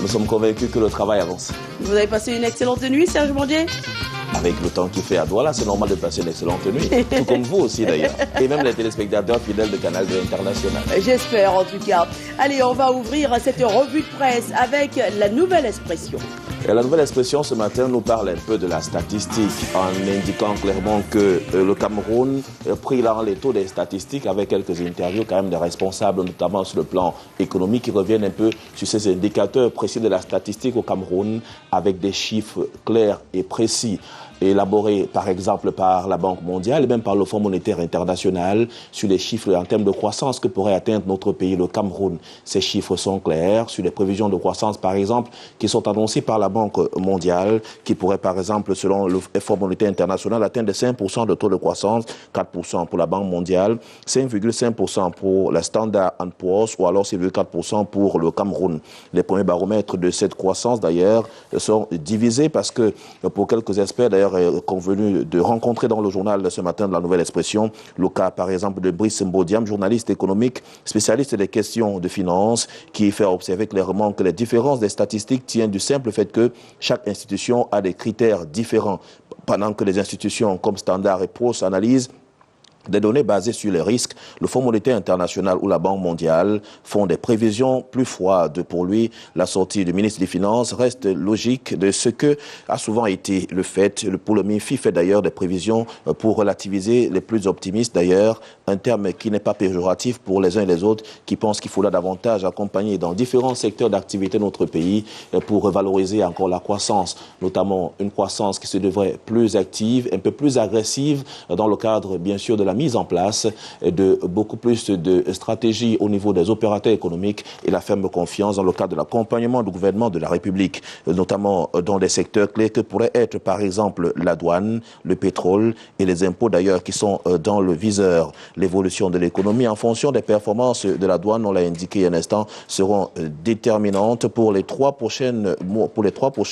Nous sommes convaincus que le travail avance. Vous avez passé une excellente nuit, Serge Mondier? Avec le temps qu'il fait à Douala, c'est normal de passer une excellente nuit. Tout comme vous aussi d'ailleurs. Et même les téléspectateurs fidèles de Canal D International. J'espère en tout cas. Allez, on va ouvrir cette revue de presse avec la nouvelle expression. Et la nouvelle expression ce matin nous parle un peu de la statistique en indiquant clairement que le Cameroun prit là les taux des statistiques avec quelques interviews quand même des responsables, notamment sur le plan économique, qui reviennent un peu sur ces indicateurs précis de la statistique au Cameroun avec des chiffres clairs et précis, élaborés par exemple par la Banque mondiale et même par le Fonds monétaire international sur les chiffres en termes de croissance que pourrait atteindre notre pays, le Cameroun. Ces chiffres sont clairs sur les prévisions de croissance par exemple qui sont annoncées par la Banque mondiale qui pourrait par exemple selon le Fonds monétaire international atteindre 5% de taux de croissance, 4% pour la Banque mondiale, 5,5% pour la Standard & Poor's ou alors 6,4% pour le Cameroun. Les premiers baromètres de cette croissance d'ailleurs sont divisés parce que pour quelques experts d'ailleurs convenu de rencontrer dans le journal de ce matin de la Nouvelle Expression le cas par exemple de Brice Mbodiam, journaliste économique, spécialiste des questions de finances, qui fait observer clairement que les différences des statistiques tiennent du simple fait que chaque institution a des critères différents. Pendant que les institutions comme Standard et Poor's analysent des données basées sur les risques, le Fonds monétaire international ou la Banque mondiale font des prévisions plus froides. Pour lui, la sortie du ministre des Finances reste logique de ce que a souvent été le fait. Pour le MIFI fait d'ailleurs des prévisions pour relativiser les plus optimistes d'ailleurs, un terme qui n'est pas péjoratif pour les uns et les autres qui pensent qu'il faudra davantage accompagner dans différents secteurs d'activité de notre pays pour revaloriser encore la croissance, notamment une croissance qui se devrait plus active, un peu plus agressive dans le cadre bien sûr de la mise en place de beaucoup plus de stratégies au niveau des opérateurs économiques et la ferme confiance dans le cadre de l'accompagnement du gouvernement de la République, notamment dans des secteurs clés que pourraient être par exemple la douane, le pétrole et les impôts d'ailleurs qui sont dans le viseur. L'évolution de l'économie en fonction des performances de la douane, on l'a indiqué il y a un instant, seront déterminantes pour les 3 prochains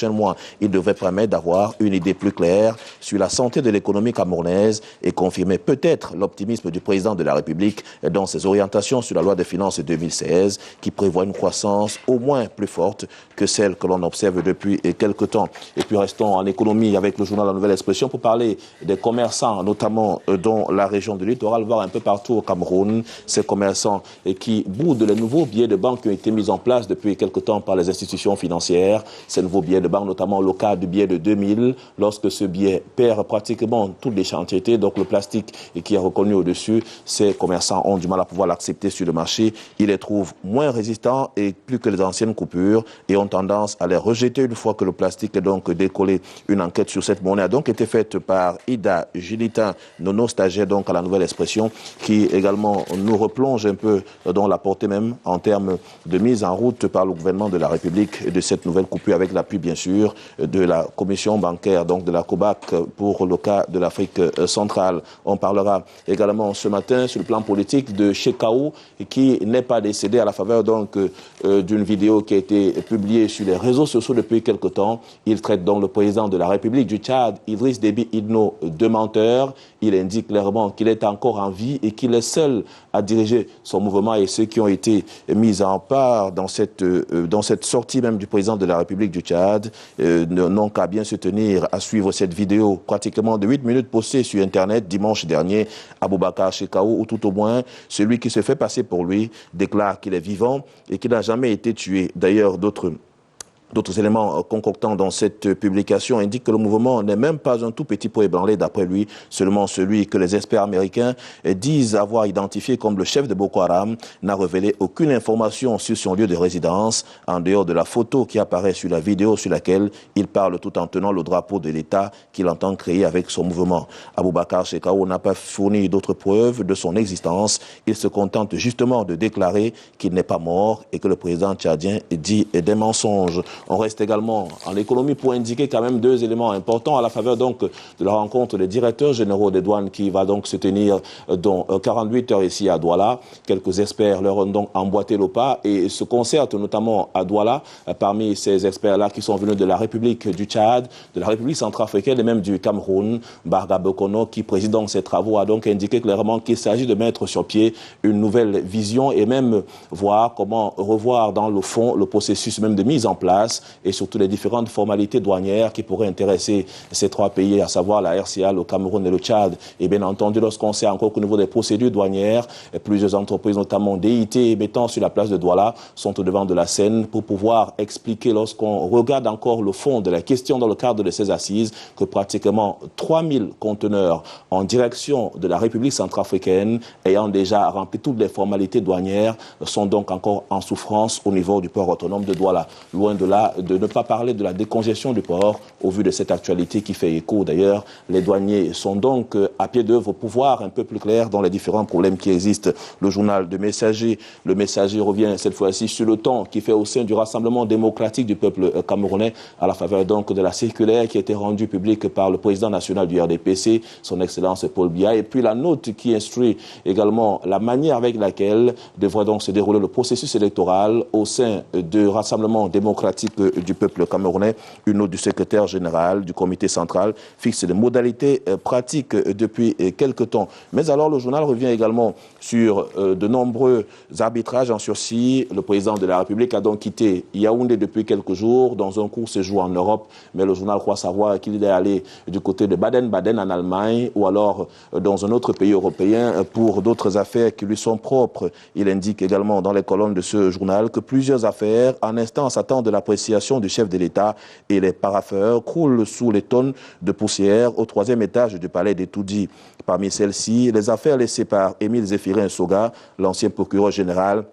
mois. Il devrait permettre d'avoir une idée plus claire sur la santé de l'économie camerounaise et confirmer peut-être l'optimisme du président de la République dans ses orientations sur la loi des finances 2016 qui prévoit une croissance au moins plus forte que celle que l'on observe depuis quelque temps. Et puis restons en économie avec le journal La Nouvelle Expression pour parler des commerçants, notamment dans la région du littoral, voire un peu partout au Cameroun. Ces commerçants qui boudent les nouveaux billets de banque qui ont été mis en place depuis quelque temps par les institutions financières. Ces nouveaux billets de banque, notamment le cas du billet de 2000, lorsque ce billet perd pratiquement toute l'échantillité, donc le plastique qui est reconnu au-dessus, ces commerçants ont du mal à pouvoir l'accepter sur le marché. Ils les trouvent moins résistants et plus que les anciennes coupures et ont tendance à les rejeter une fois que le plastique est donc décollé. Une enquête sur cette monnaie a donc été faite par Ida Gilitin, nono stagiaire donc à la Nouvelle Expression, qui également nous replonge un peu dans la portée même en termes de mise en route par le gouvernement de la République de cette nouvelle coupure avec l'appui bien sûr de la commission bancaire, donc de la COBAC pour le cas de l'Afrique centrale. On parlera également ce matin sur le plan politique de Chekaou qui n'est pas décédé à la faveur donc d'une vidéo qui a été publiée sur les réseaux sociaux depuis quelque temps. Il traite donc le président de la République du Tchad, Idriss Déby Itno, de menteur. Il indique clairement qu'il est encore en vie et qu'il est seul à diriger son mouvement et ceux qui ont été mis en part dans cette sortie même du président de la République du Tchad n'ont qu'à bien se tenir à suivre cette vidéo pratiquement de 8 minutes postée sur Internet dimanche dernier. Aboubacar Chekaou, ou tout au moins celui qui se fait passer pour lui, déclare qu'il est vivant et qu'il n'a jamais été tué. D'ailleurs, d'autres éléments concoctants dans cette publication indiquent que le mouvement n'est même pas un tout petit peu ébranlé, d'après lui, seulement celui que les experts américains disent avoir identifié comme le chef de Boko Haram n'a révélé aucune information sur son lieu de résidence, en dehors de la photo qui apparaît sur la vidéo sur laquelle il parle tout en tenant le drapeau de l'État qu'il entend créer avec son mouvement. Aboubacar Chekaou n'a pas fourni d'autres preuves de son existence. Il se contente justement de déclarer qu'il n'est pas mort et que le président tchadien dit des mensonges. On reste également en économie pour indiquer quand même deux éléments importants à la faveur donc de la rencontre des directeurs généraux des douanes qui va donc se tenir dans 48 heures ici à Douala. Quelques experts leur ont donc emboîté le pas et se concertent notamment à Douala. Parmi ces experts-là qui sont venus de la République du Tchad, de la République centrafricaine et même du Cameroun, Barga Bokono, qui préside donc ces travaux, a donc indiqué clairement qu'il s'agit de mettre sur pied une nouvelle vision et même voir comment revoir dans le fond le processus même de mise en place et surtout les différentes formalités douanières qui pourraient intéresser ces trois pays, à savoir la RCA, le Cameroun et le Tchad. Et bien entendu, lorsqu'on sait encore qu'au niveau des procédures douanières, plusieurs entreprises, notamment DIT, mettant sur la place de Douala, sont au devant de la scène pour pouvoir expliquer, lorsqu'on regarde encore le fond de la question dans le cadre de ces assises, que pratiquement 3000 conteneurs en direction de la République centrafricaine, ayant déjà rempli toutes les formalités douanières, sont donc encore en souffrance au niveau du port autonome de Douala. Loin de là, de ne pas parler de la décongestion du port, au vu de cette actualité qui fait écho. D'ailleurs, les douaniers sont donc à pied d'œuvre pour voir un peu plus clair dans les différents problèmes qui existent. Le journal de Messager, le Messager revient cette fois-ci sur le ton qui fait au sein du Rassemblement démocratique du peuple camerounais, à la faveur donc de la circulaire qui a été rendue publique par le président national du RDPC, son Excellence Paul Biya, et puis la note qui instruit également la manière avec laquelle devrait donc se dérouler le processus électoral au sein du Rassemblement démocratique du peuple camerounais. Une note du secrétaire général du comité central fixe les modalités pratiques depuis quelque temps. Mais alors le journal revient également sur de nombreux arbitrages en sursis. Le président de la République a donc quitté Yaoundé depuis quelques jours dans un court séjour en Europe, mais le journal croit savoir qu'il est allé du côté de Baden-Baden en Allemagne ou alors dans un autre pays européen pour d'autres affaires qui lui sont propres. Il indique également dans les colonnes de ce journal que plusieurs affaires en instance attendent de l'appréciation du chef de l'État et les parapheurs croulent sous les tonnes de poussière au 3e étage du palais d'Etoudi. Parmi celles-ci, les affaires laissées par Émile Zéphirin Soga, l'ancien procureur général,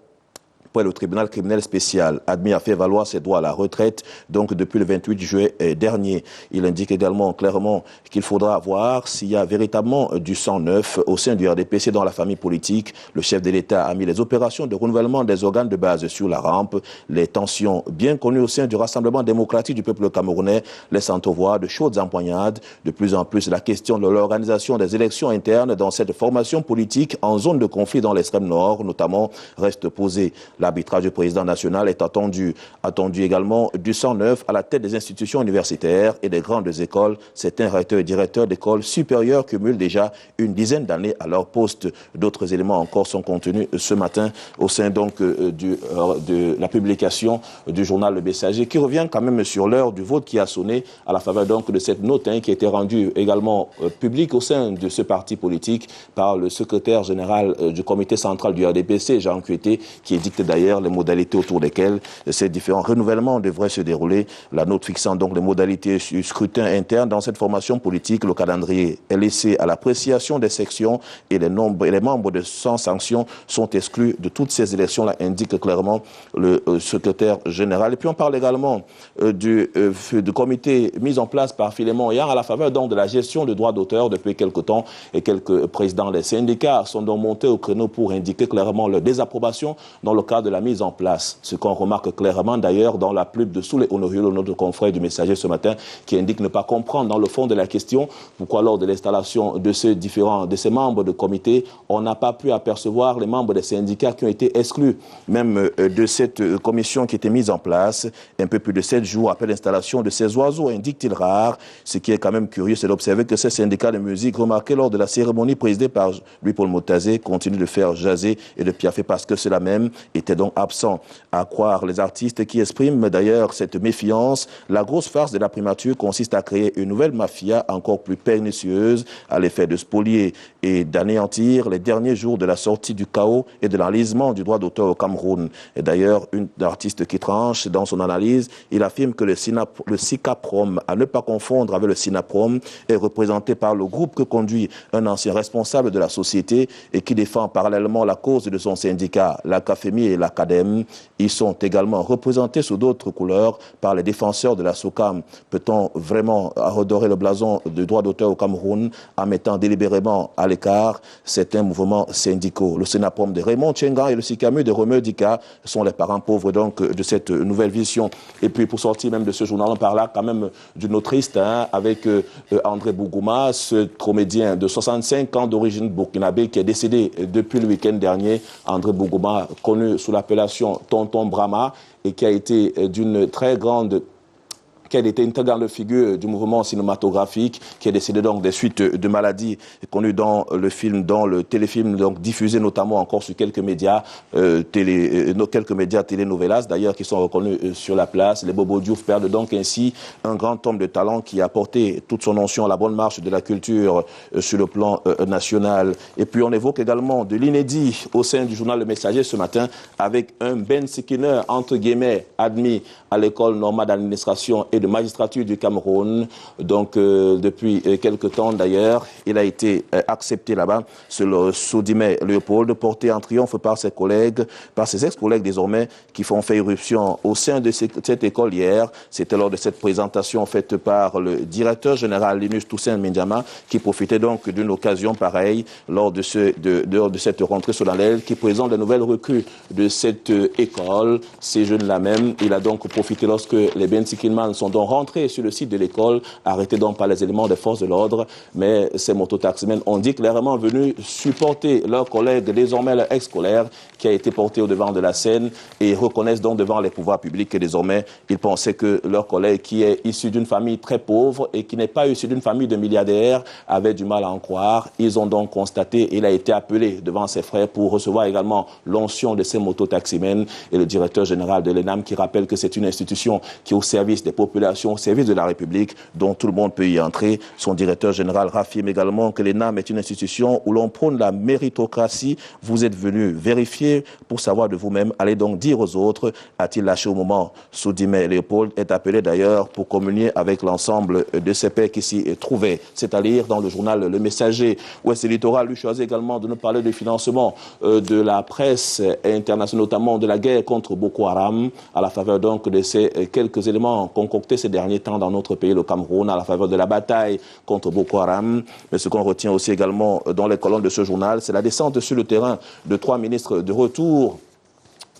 pour le tribunal criminel spécial, admis à faire valoir ses droits à la retraite, donc depuis le 28 juillet dernier. Il indique également clairement qu'il faudra voir s'il y a véritablement du sang neuf au sein du RDPC dans la famille politique. Le chef de l'État a mis les opérations de renouvellement des organes de base sur la rampe. Les tensions bien connues au sein du Rassemblement démocratique du peuple camerounais laissent entrevoir de chaudes empoignades. De plus en plus, la question de l'organisation des élections internes dans cette formation politique en zone de conflit dans l'extrême nord, notamment, reste posée. L'arbitrage du président national est attendu également du sang neuf à la tête des institutions universitaires et des grandes écoles. Certains recteurs et directeurs d'écoles supérieures cumulent déjà une dizaine d'années à leur poste. D'autres éléments encore sont contenus ce matin au sein donc de la publication du journal Le Messager, qui revient quand même sur l'heure du vote qui a sonné à la faveur donc de cette note qui a été rendue également publique au sein de ce parti politique par le secrétaire général du comité central du RDPC, Jean Kueté, qui édicte d'ailleurs les modalités autour desquelles ces différents renouvellements devraient se dérouler. La note fixant donc les modalités du scrutin interne dans cette formation politique, le calendrier est laissé à l'appréciation des sections et les membres de sans sanction sont exclus de toutes ces élections-là, indique clairement le secrétaire général. Et puis on parle également du comité mis en place par Philémon Yang à la faveur donc de la gestion de droits d'auteur depuis quelque temps, et quelques présidents des syndicats sont donc montés au créneau pour indiquer clairement leur désapprobation dans le cadre de la mise en place. Ce qu'on remarque clairement d'ailleurs dans la plume de Soulé Honorio, notre confrère du Messager ce matin, qui indique ne pas comprendre dans le fond de la question pourquoi lors de l'installation de ces membres de comité, on n'a pas pu apercevoir les membres des syndicats qui ont été exclus même de cette commission qui était mise en place un peu plus de 7 jours après l'installation de ces oiseaux, indique-t-il rare. Ce qui est quand même curieux, c'est d'observer que ces syndicats de musique remarqués lors de la cérémonie présidée par Louis-Paul Motazé continuent de faire jaser et de piaffer parce que cela même était donc absent. À croire les artistes qui expriment d'ailleurs cette méfiance, la grosse farce de la primature consiste à créer une nouvelle mafia encore plus pernicieuse à l'effet de spolier et d'anéantir les derniers jours de la sortie du chaos et de l'enlisement du droit d'auteur au Cameroun. Et d'ailleurs, une artiste qui tranche dans son analyse, il affirme que le SICAPROM, à ne pas confondre avec le SINAPROM, est représenté par le groupe que conduit un ancien responsable de la société et qui défend parallèlement la cause de son syndicat, la CAFEMI et l'ACADEM. Ils sont également représentés sous d'autres couleurs par les défenseurs de la SOCAM. Peut-on vraiment redorer le blason du droit d'auteur au Cameroun en mettant délibérément à l'écart certains mouvements syndicaux? Le Sénapom de Raymond Tchenga et le SICAMU de Romeu Dika sont les parents pauvres donc de cette nouvelle vision. Et puis pour sortir même de ce journal, on parle quand même d'une autrice avec André Bougouma, ce comédien de 65 ans d'origine burkinabé qui est décédé depuis le week-end dernier. André Bougouma, connu sous l'appellation Tonton Brahma et qui a été d'une très grande qui était intégrante figure du mouvement cinématographique, qui est décédé donc des suites de maladies connues dans le film, dans le téléfilm, donc diffusé notamment encore sur quelques médias télénovelas d'ailleurs qui sont reconnus sur la place. Les Bobo Diouf perdent donc ainsi un grand homme de talent qui a porté toute son onction à la bonne marche de la culture sur le plan national. Et puis on évoque également de l'inédit au sein du journal Le Messager ce matin avec un Ben Sikiner, entre guillemets, admis à l'école normale d'administration et de magistrature du Cameroun. Donc, depuis quelque temps d'ailleurs, il a été accepté là-bas. C'est le Soudimé Léopold, porté en triomphe par ses collègues, par ses ex-collègues désormais, qui font fait irruption au sein de cette école hier. C'était lors de cette présentation faite par le directeur général Linus Toussaint Mindiama, qui profitait donc d'une occasion pareille lors de cette rentrée solennelle, qui présente les nouvelles recrues de cette école. Ces jeunes-là même, il a donc profité lorsque les Bensikinman sont donc rentrés sur le site de l'école, arrêtés donc par les éléments des forces de l'ordre. Mais ces mototaximens ont dit clairement venus supporter leurs collègues, désormais leur ex-collègue, qui a été porté au devant de la scène et reconnaissent donc devant les pouvoirs publics que désormais, ils pensaient que leur collègue, qui est issu d'une famille très pauvre et qui n'est pas issu d'une famille de milliardaires, avait du mal à en croire. Ils ont donc constaté, il a été appelé devant ses frères pour recevoir également l'onction de ces mototaximens et le directeur général de l'ENAM qui rappelle que c'est une institution qui est au service des populations, au service de la République, dont tout le monde peut y entrer. Son directeur général affirme également que l'ENAM est une institution où l'on prône la méritocratie. Vous êtes venu vérifier pour savoir de vous-même. Allez donc dire aux autres, a-t-il lâché au moment. Soudimé Léopold est appelé d'ailleurs pour communier avec l'ensemble de ses pairs qui s'y trouvaient. C'est à lire dans le journal Le Messager. Ouest Littoral lui choisit également de nous parler du financement de la presse internationale, notamment de la guerre contre Boko Haram, à la faveur donc de ces quelques éléments concoctés ces derniers temps dans notre pays, le Cameroun, à la faveur de la bataille contre Boko Haram. Mais ce qu'on retient aussi également dans les colonnes de ce journal, c'est la descente sur le terrain de 3 ministres de retour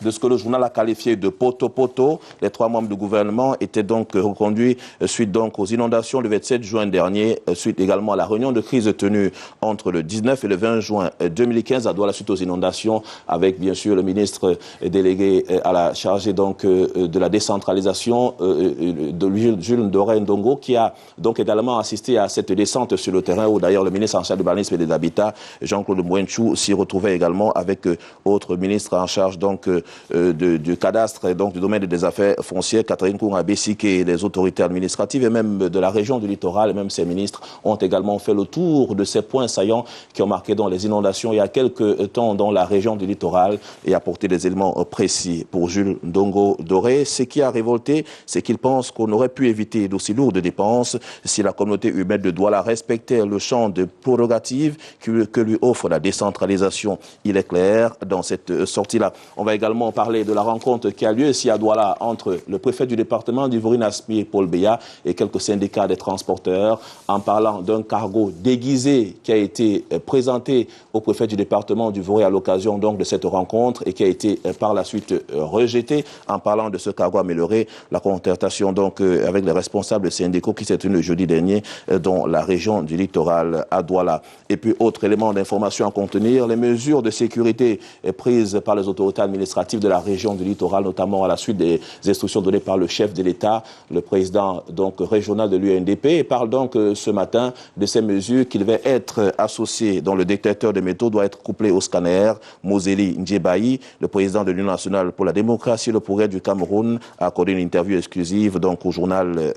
de ce que le journal a qualifié de poteau-poteau. Les 3 membres du gouvernement étaient donc reconduits suite donc aux inondations le 27 juin dernier, suite également à la réunion de crise tenue entre le 19 et le 20 juin 2015 à Douala suite aux inondations, avec bien sûr le ministre délégué à la chargée donc de la décentralisation de Jules Ndoré Ndongo, qui a donc également assisté à cette descente sur le terrain, où d'ailleurs le ministre en charge du urbanisme et des habitats, Jean-Claude Mouenchou, s'y retrouvait également avec autres ministres en charge donc du cadastre et donc du domaine des affaires foncières, Catherine Kounga Bessike, et des autorités administratives et même de la région du littoral, et même ces ministres ont également fait le tour de ces points saillants qui ont marqué dans les inondations il y a quelques temps dans la région du littoral et apporté des éléments précis. Pour Jules Ndongo Doré, ce qui a révolté, c'est qu'il pense qu'on aurait pu éviter d'aussi lourdes dépenses si la communauté humaine de Douala respectait le champ de prérogatives que lui offre la décentralisation. Il est clair dans cette sortie-là. On va également parler de la rencontre qui a lieu ici à Douala entre le préfet du département d'Ivory Nasmi, Paul Béa, et quelques syndicats des transporteurs, en parlant d'un cargo déguisé qui a été présenté au préfet du département d'Ivory à l'occasion donc de cette rencontre et qui a été par la suite rejeté. En parlant de ce cargo amélioré, la concertation donc avec les responsables syndicaux qui s'est tenue le jeudi dernier dans la région du littoral à Douala. Et puis autre élément d'information à contenir, les mesures de sécurité prises par les autorités administratives de la région du littoral, notamment à la suite des instructions données par le chef de l'État, le président donc régional de l'UNDP, et parle donc ce matin de ces mesures qui devaient être associées, dont le détecteur de métaux doit être couplé au scanner. Moseli Ndjebaï, le président de l'Union nationale pour la démocratie et le progrès du Cameroun, a accordé une interview exclusive donc au journal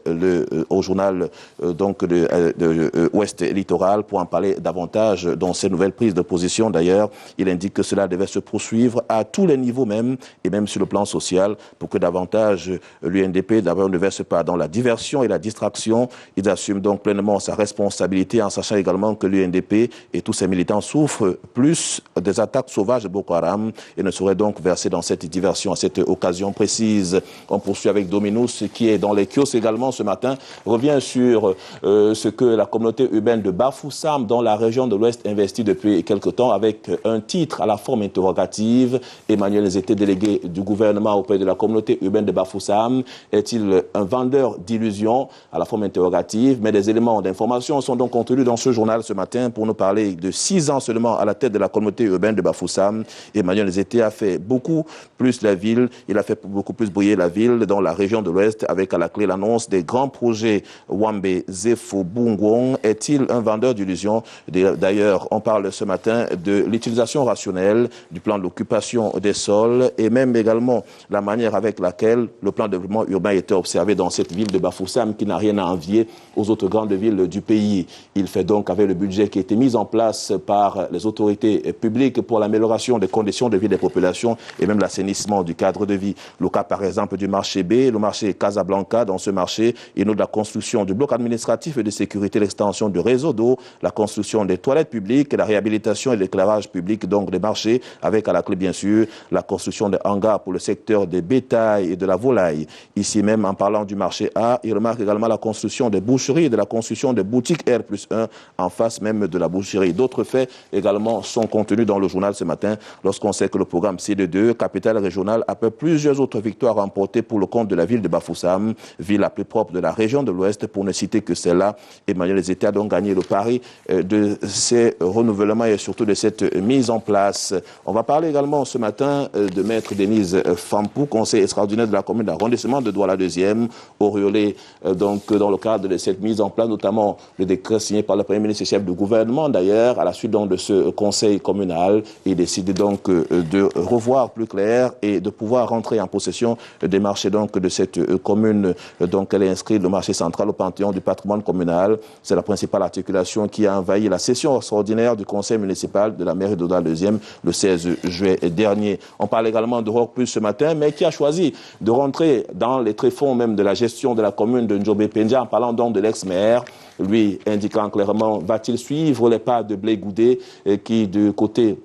donc de Ouest Littoral pour en parler davantage dans ces nouvelles prises de position. D'ailleurs, il indique que cela devait se poursuivre à tous les niveaux, même et même sur le plan social pour que davantage l'UNDP d'abord ne verse pas dans la diversion et la distraction. Il assume donc pleinement sa responsabilité en sachant également que l'UNDP et tous ses militants souffrent plus des attaques sauvages de Boko Haram et ne sauraient donc verser dans cette diversion à cette occasion précise. On poursuit avec Dominus qui est dans les kiosques également ce matin, revient sur ce que la communauté urbaine de Bafoussam dans la région de l'Ouest investit depuis quelque temps avec un titre à la forme interrogative. Emmanuel Zété, délégué du gouvernement auprès de la communauté urbaine de Bafoussam, est-il un vendeur d'illusions à la forme interrogative? Mais des éléments d'information sont donc contenus dans ce journal ce matin pour nous parler de 6 ans seulement à la tête de la communauté urbaine de Bafoussam. Emmanuel Zété a fait beaucoup plus la ville, il a fait beaucoup plus briller la ville dans la région de l'Ouest avec à la clé l'annonce des grands projets Wambe, Zefo, Bungong. Est-il un vendeur d'illusions? D'ailleurs, on parle ce matin de l'utilisation rationnelle du plan d'occupation des sols et même également la manière avec laquelle le plan de développement urbain était observé dans cette ville de Bafoussam qui n'a rien à envier aux autres grandes villes du pays. Il fait donc avec le budget qui a été mis en place par les autorités publiques pour l'amélioration des conditions de vie des populations et même l'assainissement du cadre de vie. Le cas par exemple du marché B, le marché Casablanca. Dans ce marché, il note la construction du bloc administratif et de sécurité, l'extension du réseau d'eau, la construction des toilettes publiques, la réhabilitation et l'éclairage public donc des marchés, avec à la clé bien sûr la construction des hangars pour le secteur des bétails et de la volaille. Ici même, en parlant du marché A, il remarque également la construction des boucheries et de la construction des boutiques R+1 en face même de la boucherie. D'autres faits également sont contenus dans le journal ce matin lorsqu'on sait que le programme CD2, capitale régionale, après plusieurs autres victoires remportées pour le compte de la ville de Bafoussam, ville la plus propre de la région de l'Ouest, pour ne citer que celle-là. Emmanuel Zété a donc gagné le pari de ces renouvellements et surtout de cette mise en place. On va parler également ce matin de Maître Denise Fampou, conseiller extraordinaire de la commune d'arrondissement de Douala 2e, auréolé donc dans le cadre de cette mise en place, notamment le décret signé par le Premier ministre et chef du gouvernement d'ailleurs, à la suite donc de ce conseil communal. Il décide donc de revoir plus clair et de pouvoir rentrer en possession des marchés donc de cette commune. Donc elle est inscrite le marché central au Panthéon du patrimoine communal. C'est la principale articulation qui a envahi la session extraordinaire du conseil municipal de la mairie de Douala 2e le 16 juillet dernier. On parle également de Rock Plus ce matin, mais qui a choisi de rentrer dans les tréfonds même de la gestion de la commune de Ndjobé Pendia en parlant donc de l'ex-maire, lui indiquant clairement va-t-il suivre les pas de Blé Goudé qui du côté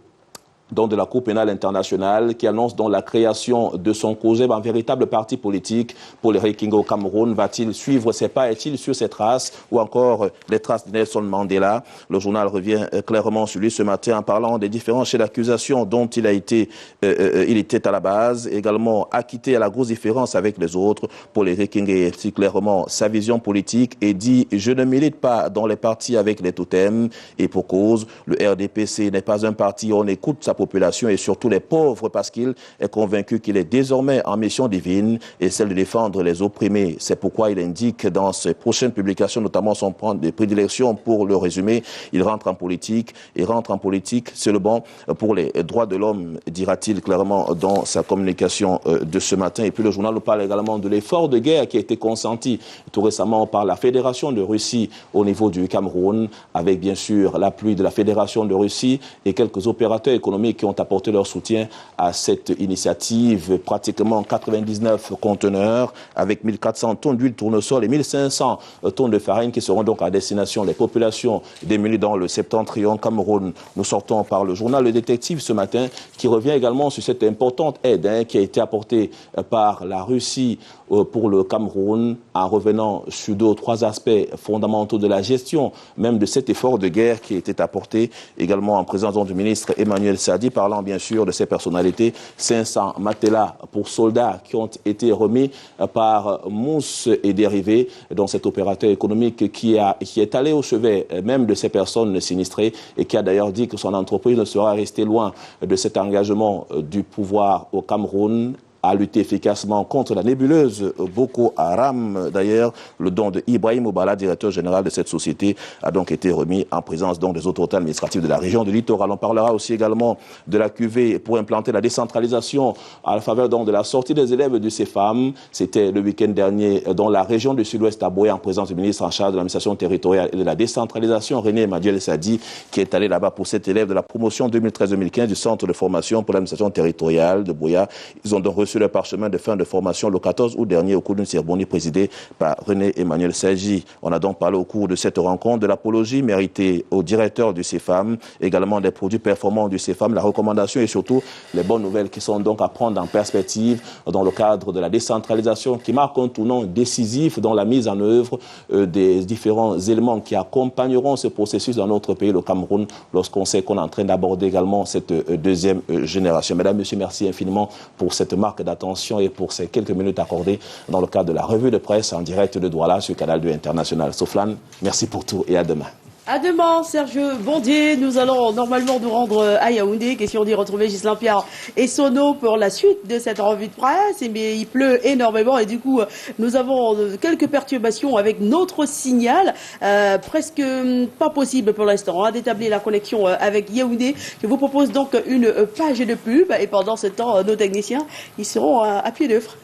donc de la Cour pénale internationale, qui annonce donc la création de son COGEB en véritable parti politique pour les Rohingya au Cameroun. Va-t-il suivre ses pas? Est-il sur ses traces? Ou encore les traces de Nelson Mandela? Le journal revient clairement sur lui ce matin en parlant des différents chefs d'accusation dont il était à la base, également acquitté à la grosse différence avec les autres. Pour les Rohingya, il dit clairement sa vision politique et dit « Je ne milite pas dans les partis avec les totems » et pour cause, le RDPC n'est pas un parti où on écoute sa population et surtout les pauvres parce qu'il est convaincu qu'il est désormais en mission divine et celle de défendre les opprimés. C'est pourquoi il indique dans ses prochaines publications, notamment son plan de prédilection pour le résumé, il rentre en politique et rentre en politique, c'est le bon pour les droits de l'homme, dira-t-il clairement dans sa communication de ce matin. Et puis le journal nous parle également de l'effort de guerre qui a été consenti tout récemment par la Fédération de Russie au niveau du Cameroun, avec bien sûr l'appui de la Fédération de Russie et quelques opérateurs économiques qui ont apporté leur soutien à cette initiative. Pratiquement 99 conteneurs avec 1400 tonnes d'huile tournesol et 1500 tonnes de farine qui seront donc à destination des populations démunies dans le septentrion Cameroun. Nous sortons par le journal Le Détective ce matin qui revient également sur cette importante aide qui a été apportée par la Russie pour le Cameroun en revenant sur 2 ou 3 aspects fondamentaux de la gestion même de cet effort de guerre qui était apporté également en présence du ministre Emmanuel Sadi, parlant bien sûr de ces personnalités. 500 matelas pour soldats qui ont été remis par Mousse et dérivés dans cet opérateur économique qui est allé au chevet même de ces personnes sinistrées et qui a d'ailleurs dit que son entreprise ne sera restée loin de cet engagement du pouvoir au Cameroun à lutter efficacement contre la nébuleuse Boko Haram. D'ailleurs, le don de Ibrahim Oubala, directeur général de cette société, a donc été remis en présence des autorités administratives de la région du littoral. On parlera aussi également de la QV pour implanter la décentralisation à la faveur donc de la sortie des élèves du CEFAM. C'était le week-end dernier dans la région du Sud-Ouest à Boya en présence du ministre en charge de l'administration territoriale et de la décentralisation, René Emmanuel Sadi, qui est allé là-bas pour cet élève de la promotion 2013-2015 du centre de formation pour l'administration territoriale de Boya. Ils ont donc reçu leur parchemin de fin de formation le 14 août dernier au cours d'une cérémonie présidée par René Emmanuel Sadi. On a donc parlé au cours de cette rencontre de l'apologie méritée au directeur du CEFAM, également des produits performants du CEFAM, la recommandation et surtout les bonnes nouvelles qui sont donc à prendre en perspective dans le cadre de la décentralisation qui marque un tournant décisif dans la mise en œuvre des différents éléments qui accompagneront ce processus dans notre pays, le Cameroun, lorsqu'on sait qu'on est en train d'aborder également cette deuxième génération. Mesdames, Messieurs, merci infiniment pour cette marque d'attention et pour ces quelques minutes accordées dans le cadre de la revue de presse en direct de Douala sur Canal 2 International. Soflane, merci pour tout et à demain. À demain, Serge Bondier. Nous allons normalement nous rendre à Yaoundé. Question d'y retrouver Ghislain Pierre et Sono pour la suite de cette revue de presse. Mais il pleut énormément et du coup, nous avons quelques perturbations avec notre signal. Presque pas possible pour l'instant d'établir la connexion avec Yaoundé. Je vous propose donc une page de pub et pendant ce temps, nos techniciens, ils seront à pied d'œuvre.